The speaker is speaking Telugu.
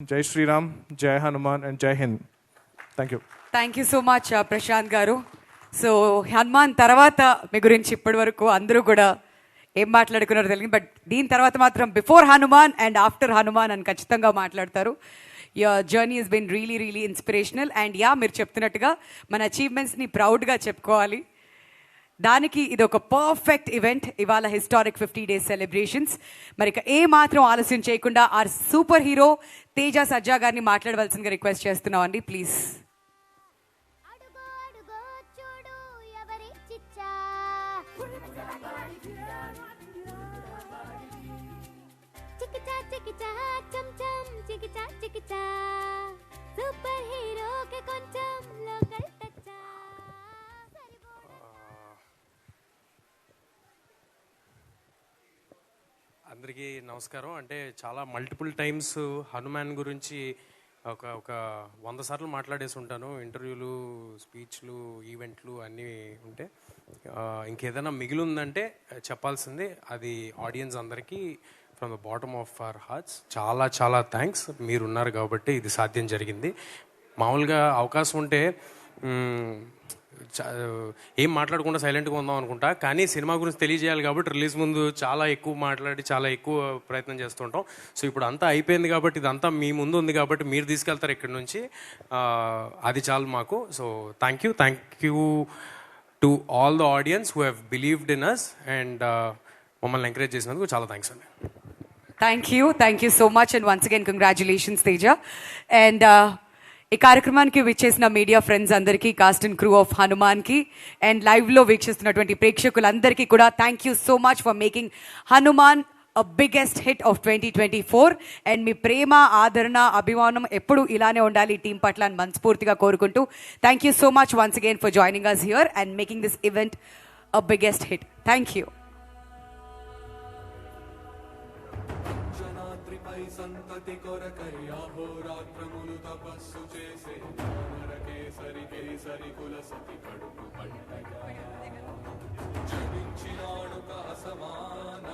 Jai Shri Ram, Jai Hanuman, and Jai Hind. Thank you. Thank you so much Prashanth garu. So Hanuman తర్వాత మీ గురించి ఇప్పటి వరకు అందరూ కూడా ఏం మాట్లాడుకున్నారో తెలియదు, బట్ దీని తర్వాత మాత్రం before Hanuman and after Hanuman అని ఖచ్చితంగా మాట్లాడతారు. Your journey has been really really inspirational. And yeah, మీరు చెప్తున్నట్టుగా మన అచీవ్మెంట్స్ని ప్రౌడ్గా చెప్పుకోవాలి. దానికి ఇది ఒక పర్ఫెక్ట్ ఈవెంట్. ఇవాళ హిస్టారిక్ 50 days సెలబ్రేషన్స్. మరి ఇక ఏ మాత్రం ఆలస్యం చేయకుండా our super hero Teja Sajja గారిని మాట్లాడవలసిందిగా రిక్వెస్ట్ చేస్తున్నాం అండి, ప్లీజ్. సూపర్ హీరోకి కొంచెం లోకల్ టచ్. అందరికీ నమస్కారం. అంటే చాలా మల్టిపుల్ టైమ్స్ హనుమాన్ గురించి ఒక ఒక 100 సార్లు మాట్లాడేసి ఉంటాను. ఇంటర్వ్యూలు, స్పీచ్లు, ఈవెంట్లు అన్నీ ఉంటే ఇంకేదైనా మిగిలి ఉందంటే చెప్పాల్సింది అది ఆడియన్స్ అందరికీ from the bottom of our hearts చాలా చాలా థ్యాంక్స్. మీరున్నారు కాబట్టి ఇది సాధ్యం జరిగింది. మామూలుగా అవకాశం ఉంటే ఏం మాట్లాడకుండా సైలెంట్గా ఉందాం అనుకుంటా, కానీ సినిమా గురించి తెలియజేయాలి కాబట్టి రిలీజ్ ముందు చాలా ఎక్కువ మాట్లాడి చాలా ఎక్కువ ప్రయత్నం చేస్తుంటాం. సో ఇప్పుడు అంతా అయిపోయింది కాబట్టి ఇదంతా మీ ముందు ఉంది కాబట్టి మీరు తీసుకెళ్తారు ఇక్కడి నుంచి, అది చాలు మాకు. So thank you to all the audience who have believed in us and మమ్మల్ని ఎంకరేజ్ చేసినందుకు చాలా థ్యాంక్స్ అండి. Thank you so much and once again congratulations Teja. And ఈ కార్యక్రమానికి విచ్చేసిన మీడియా ఫ్రెండ్స్ అందరికీ, కాస్ట్ అండ్ క్రూ ఆఫ్ హనుమాన్కి అండ్ లైవ్లో వీక్షిస్తున్నటువంటి ప్రేక్షకులందరికీ కూడా thank you so much for making Hanuman a biggest hit of 2024. And మీ ప్రేమ, ఆదరణ, అభిమానం ఎప్పుడు ఇలానే ఉండాలి ఈ టీం పట్ల అని మనస్ఫూర్తిగా కోరుకుంటూ thank you so much once again for joining us here and making this event a biggest hit. Thank you. సంతతి కొరకై అహోరాత్రములు తపస్సు చేసే కేసరి కుల సతి కడుపు పంటగా జనించినాడు సమాన